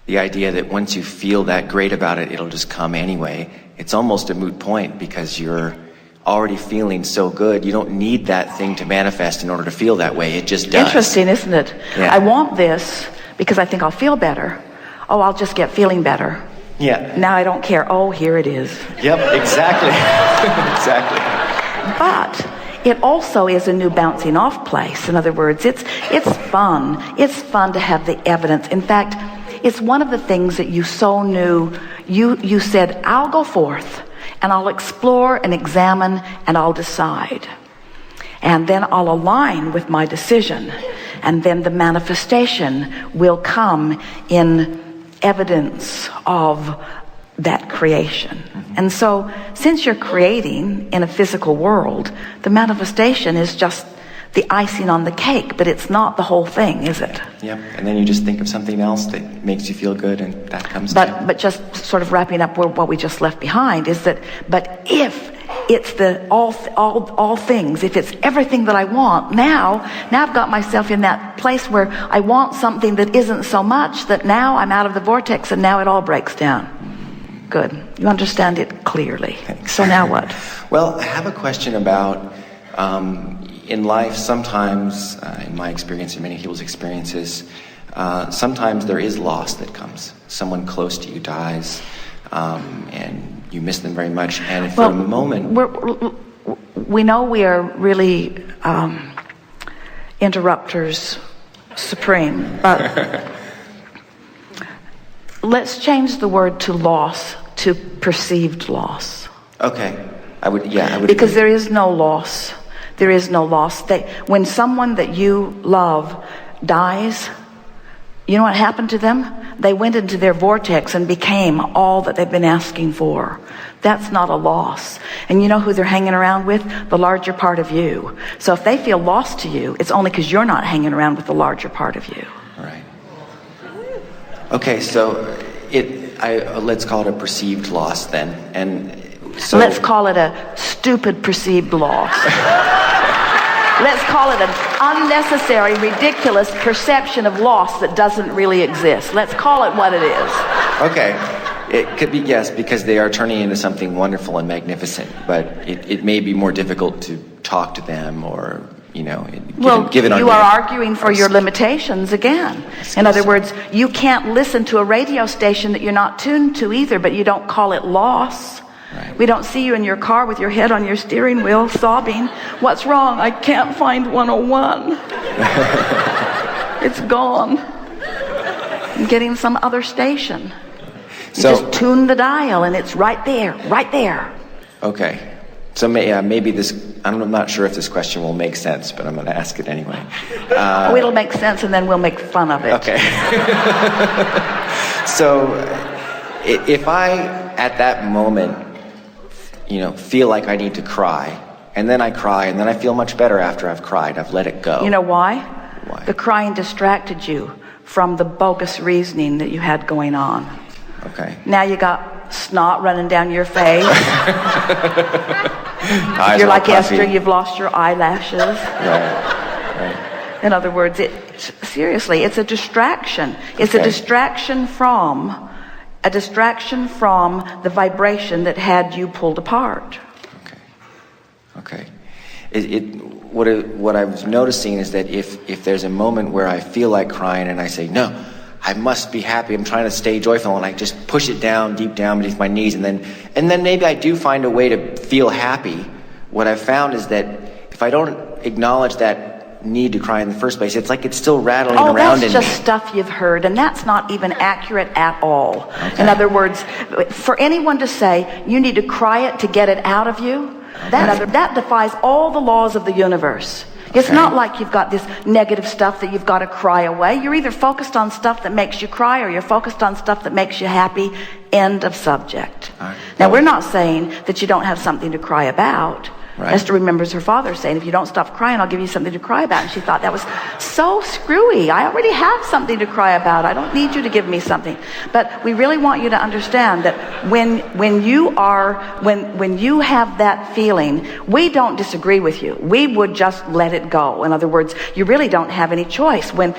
the idea that once you feel that great about it, it'll just come anyway, it's almost a moot point because you're already feeling so good. You don't need that thing to manifest in order to feel that way. It just does. Interesting, isn't it? Yeah. I want this because I think I'll feel better. Oh, I'll just get feeling better. Yeah. Now I don't care. Oh, here it is. Yep, exactly. Exactly. But it also is a new bouncing off place. In other words, it's fun. It's fun to have the evidence. In fact, it's one of the things that you so knew. You said, I'll go forth and I'll explore and examine and I'll decide. And then I'll align with my decision. And then the manifestation will come in evidence of that creation. And so, since you're creating in a physical world, the manifestation is just the icing on the cake, but it's not the whole thing, is it? Yep. And then you just think of something else that makes you feel good, and that comes down. But just sort of wrapping up what we just left behind is that, but if it's the all things, if it's everything that I want, now I've got myself in that place where I want something that isn't so much, that now I'm out of the vortex and now it all breaks down. Good. You understand it clearly. Thanks. So now what? Well, I have a question about in life, sometimes, in my experience, in many people's experiences, sometimes there is loss that comes. Someone close to you dies, and you miss them very much. And for a moment... we know we are really interrupters supreme, but let's change the word to loss to perceived loss. Okay. I would Because agree. there is no loss. There is no loss. When someone that you love dies, you know what happened to them? They went into their vortex and became all that they've been asking for. That's not a loss. And you know who they're hanging around with? The larger part of you. So if they feel lost to you, it's only because you're not hanging around with the larger part of you. Right. Okay, so let's call it a perceived loss then. And so let's call it a stupid perceived loss. Let's call it an unnecessary, ridiculous perception of loss that doesn't really exist. Let's call it what it is. Okay. It could be, yes, because they are turning into something wonderful and magnificent, but it may be more difficult to talk to them or, give it on you are arguing for your limitations again. In other words, you can't listen to a radio station that you're not tuned to either, but you don't call it loss. Right. We don't see you in your car with your head on your steering wheel sobbing. What's wrong? I can't find 101. It's gone. I'm getting some other station. You just tune the dial and it's right there, right there. Okay. So maybe this, I'm not sure if this question will make sense, but I'm going to ask it anyway. It'll make sense and then we'll make fun of it. Okay. So if I, at that moment, feel like I need to cry, and then I cry, and then I feel much better after I've cried. I've let it go. You know why? Why? The crying distracted you from the bogus reasoning that you had going on. Okay. Now you got snot running down your face. You're like Esther, you've lost your eyelashes. Right. In other words, seriously, it's a distraction. It's Okay. a distraction from the vibration that had you pulled apart. Okay. What I was noticing is that if there's a moment where I feel like crying and I say, no, I must be happy, I'm trying to stay joyful, and I just push it down, deep down beneath my knees, and then maybe I do find a way to feel happy. What I've found is that if I don't acknowledge that need to cry in the first place, it's like it's still rattling around in me. Oh, that's just stuff you've heard, and that's not even accurate at all. Okay. In other words, for anyone to say you need to cry it to get it out of you, that defies all the laws of the universe. It's not like you've got this negative stuff that you've got to cry away. You're either focused on stuff that makes you cry or you're focused on stuff that makes you happy. End of subject. Right. Now, we're not saying that you don't have something to cry about, Right. Esther remembers her father saying, if you don't stop crying, I'll give you something to cry about. And she thought that was so screwy. I already have something to cry about. I don't need you to give me something. But we really want you to understand that when you have that feeling, we don't disagree with you. We would just let it go. In other words, you really don't have any choice. When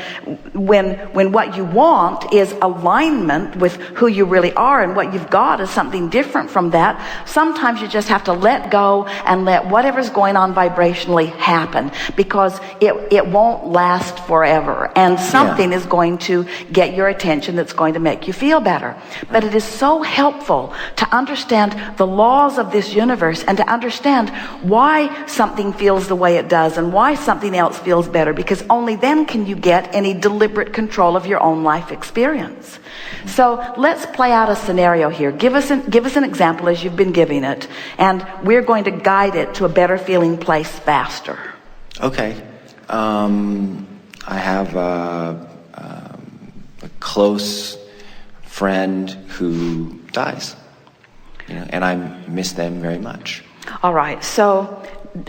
what you want is alignment with who you really are, and what you've got is something different from that, sometimes you just have to let go and let whatever's going on vibrationally happen, because it won't last forever, and something is going to get your attention that's going to make you feel better. But it is so helpful to understand the laws of this universe and to understand why something feels the way it does and why something else feels better, because only then can you get any deliberate control of your own life experience. So let's play out a scenario here. Give us an example as you've been giving it, and we're going to guide it to a better feeling place faster. Okay. I have a close friend who dies, and I miss them very much. All right. So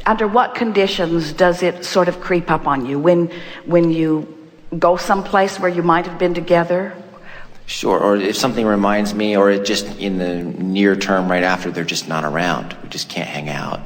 under what conditions does it sort of creep up on you? When you go someplace where you might have been together? Sure, or if something reminds me, or it just in the near term right after, they're just not around. We just can't hang out.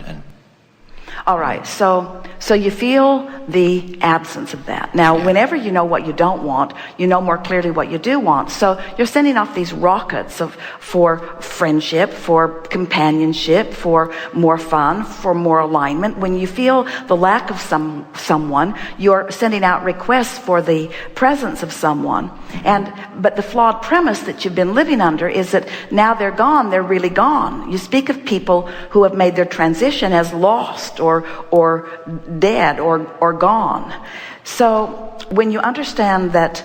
All right, so you feel the absence of that. Now, whenever you know what you don't want, you know more clearly what you do want. So you're sending off these rockets for friendship, for companionship, for more fun, for more alignment. When you feel the lack of someone, you're sending out requests for the presence of someone. But the flawed premise that you've been living under is that now they're gone, they're really gone. You speak of people who have made their transition as lost or dead or gone. So when you understand that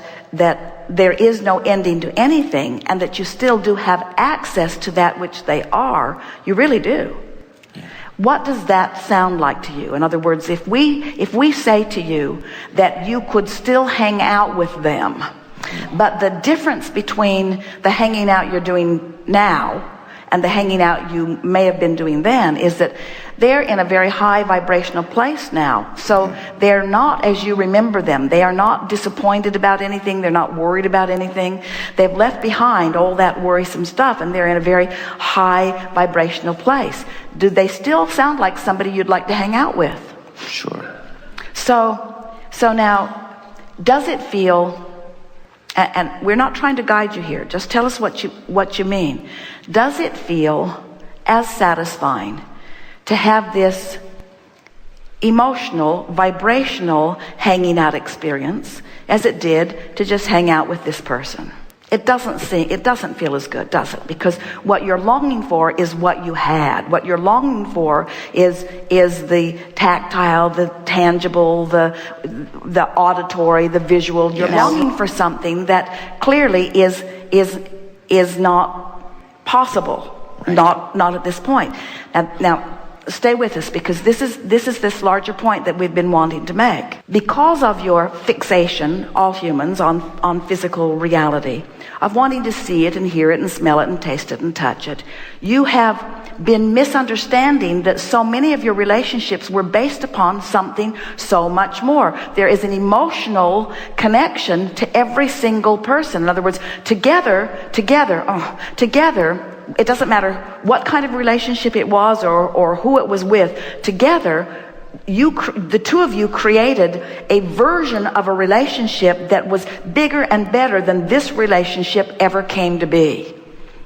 there is no ending to anything, and that you still do have access to that which they are, you really do. What does that sound like to you? In other words, if we say to you that you could still hang out with them, but the difference between the hanging out you're doing now and the hanging out you may have been doing then is that they're in a very high vibrational place now. So they're not as you remember them. They are not disappointed about anything. They're not worried about anything. They've left behind all that worrisome stuff, and they're in a very high vibrational place. Do they still sound like somebody you'd like to hang out with? Sure. So now, does it feel, and we're not trying to guide you here, just tell us what you mean. Does it feel as satisfying to have this emotional, vibrational hanging out experience as it did to just hang out with this person? It doesn't feel as good, does it? Because what you're longing for is what you had. What you're longing for is the tactile, the tangible, the auditory, the visual. You're longing for something that clearly is not possible. Right. Not at this point. Now stay with us, because this is this larger point that we've been wanting to make. Because of your fixation, all humans, on physical reality, of wanting to see it and hear it and smell it and taste it and touch it, you have been misunderstanding that so many of your relationships were based upon something so much more. There is an emotional connection to every single person. In other words, together, it doesn't matter what kind of relationship it was or who it was with, together, the two of you created a version of a relationship that was bigger and better than this relationship ever came to be.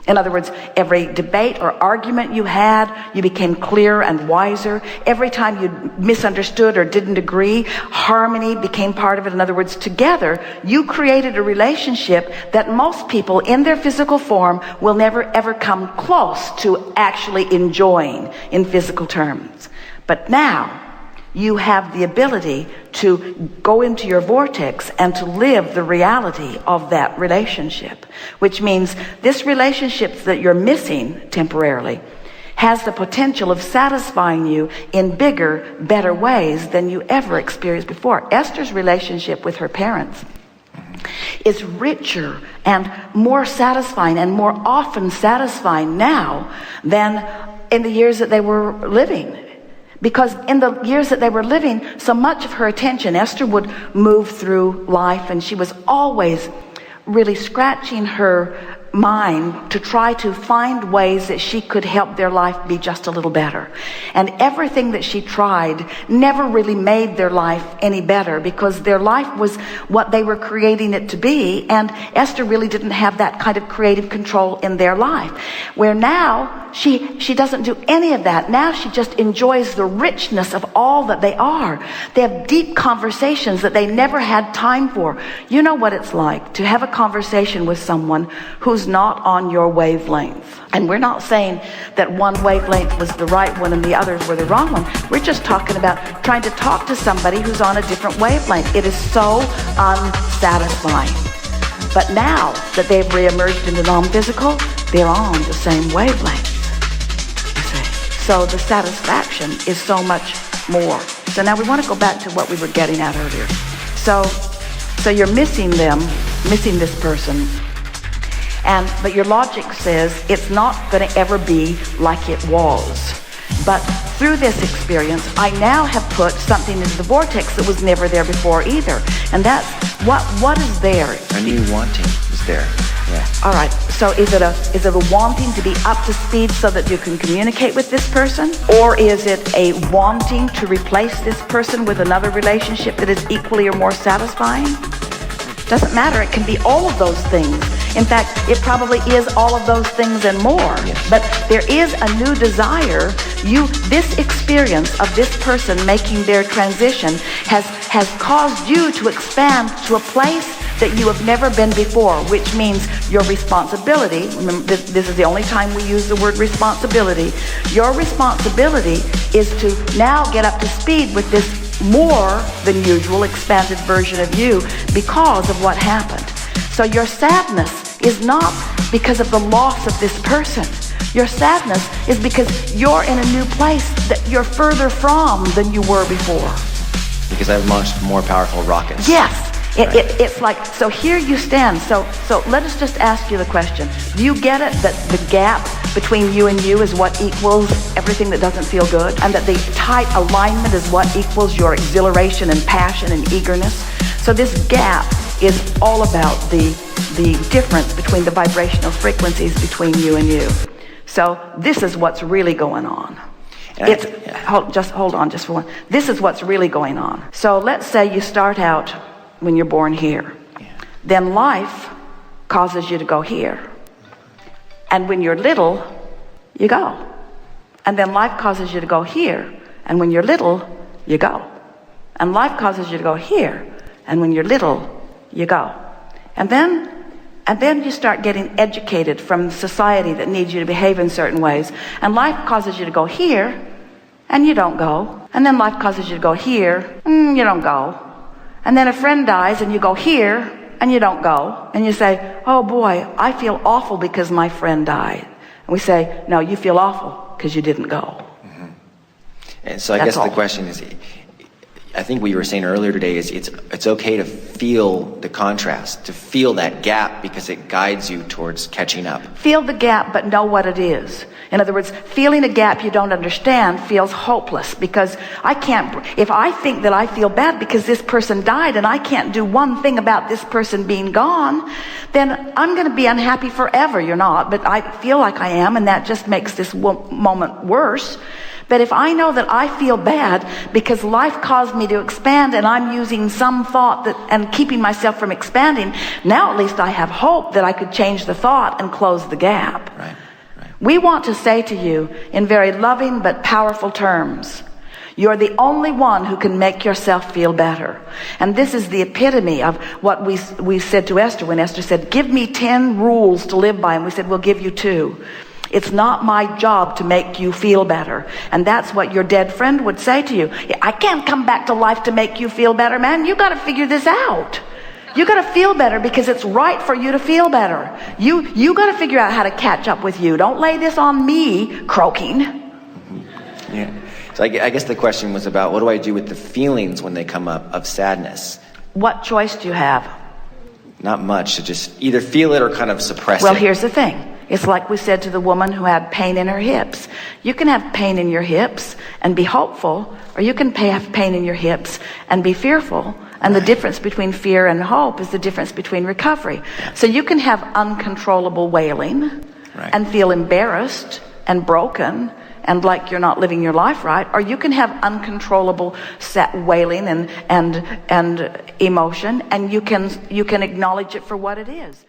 In other words, every debate or argument you had, you became clearer and wiser. Every time you misunderstood or didn't agree, harmony became part of it. In other words, together, you created a relationship that most people in their physical form will never ever come close to actually enjoying in physical terms. But now, you have the ability to go into your vortex and to live the reality of that relationship, which means this relationship that you're missing temporarily has the potential of satisfying you in bigger, better ways than you ever experienced before. Esther's relationship with her parents is richer and more satisfying and more often satisfying now than in the years that they were living. Because in the years that they were living, so much of her attention, Esther would move through life, and she was always really scratching her mind to try to find ways that she could help their life be just a little better. And everything that she tried never really made their life any better, because their life was what they were creating it to be, and Esther really didn't have that kind of creative control in their life. Where now she doesn't do any of that. Now she just enjoys the richness of all that they are. They have deep conversations that they never had time for. You know what it's like to have a conversation with someone who's not on your wavelength. And we're not saying that one wavelength was the right one and the others were the wrong one. We're just talking about trying to talk to somebody who's on a different wavelength. It is so unsatisfying. But now that they've reemerged into non-physical, they're on the same wavelength. You see? So the satisfaction is so much more. So now we want to go back to what we were getting at earlier. So you're missing them, missing this person. But your logic says it's not going to ever be like it was. But through this experience, I now have put something into the vortex that was never there before either. And that's what is there? A new wanting is there. Yeah. All right. So is it a wanting to be up to speed so that you can communicate with this person? Or is it a wanting to replace this person with another relationship that is equally or more satisfying? Doesn't matter. It can be all of those things. In fact, it probably is all of those things and more. Yes. But there is a new desire. This experience of this person making their transition has caused you to expand to a place that you have never been before, which means your responsibility. Remember, this is the only time we use the word responsibility. Your responsibility is to now get up to speed with this more than usual expanded version of you because of what happened. So your sadness is not because of the loss of this person. Your sadness is because you're in a new place that you're further from than you were before. Because I've launched more powerful rockets. Yes. It's like, so here you stand. So let us just ask you the question. Do you get it that the gap between you and you is what equals everything that doesn't feel good? And that the tight alignment is what equals your exhilaration and passion and eagerness? So this gap is all about the difference between the vibrational frequencies between you and you. So this is what's really going on. Hold on just for one. This is what's really going on. So let's say you start out when you're born here. Yeah. Then life causes you to go here. And when you're little, you go. And then life causes you to go here. And when you're little, you go. And life causes you to go here. And when you're little, you go. And then you start getting educated from society that needs you to behave in certain ways. And life causes you to go here, and you don't go. And then life causes you to go here, and you don't go. And then a friend dies, and you go here, and you don't go. And you say, oh boy, I feel awful because my friend died. And we say, no, you feel awful because you didn't go. Mm-hmm. And so I guess the question is, I think what you were saying earlier today is it's okay to feel the contrast, to feel that gap, because it guides you towards catching up. Feel the gap, but know what it is. In other words, feeling a gap you don't understand feels hopeless, because if I think that I feel bad because this person died and I can't do one thing about this person being gone, then I'm going to be unhappy forever. You're not, but I feel like I am, and that just makes this moment worse. But if I know that I feel bad because life caused me to expand and I'm using some thought and keeping myself from expanding, now at least I have hope that I could change the thought and close the gap. Right. We want to say to you in very loving but powerful terms, you're the only one who can make yourself feel better. And this is the epitome of what we said to Esther when Esther said, give me 10 rules to live by. And we said, we'll give you 2. It's not my job to make you feel better. And that's what your dead friend would say to you. I can't come back to life to make you feel better, man. You got to figure this out. You got to feel better because it's right for you to feel better. You got to figure out how to catch up with you. Don't lay this on me, croaking. Yeah. So I guess the question was about, what do I do with the feelings when they come up of sadness? What choice do you have? Not much. To just either feel it or kind of suppress it. Well, here's the thing. It's like we said to the woman who had pain in her hips. You can have pain in your hips and be hopeful, or you can have pain in your hips and be fearful. And the difference between fear and hope is the difference between recovery. So you can have uncontrollable wailing and feel embarrassed and broken and like you're not living your life right, or you can have uncontrollable wailing and emotion, and you can acknowledge it for what it is.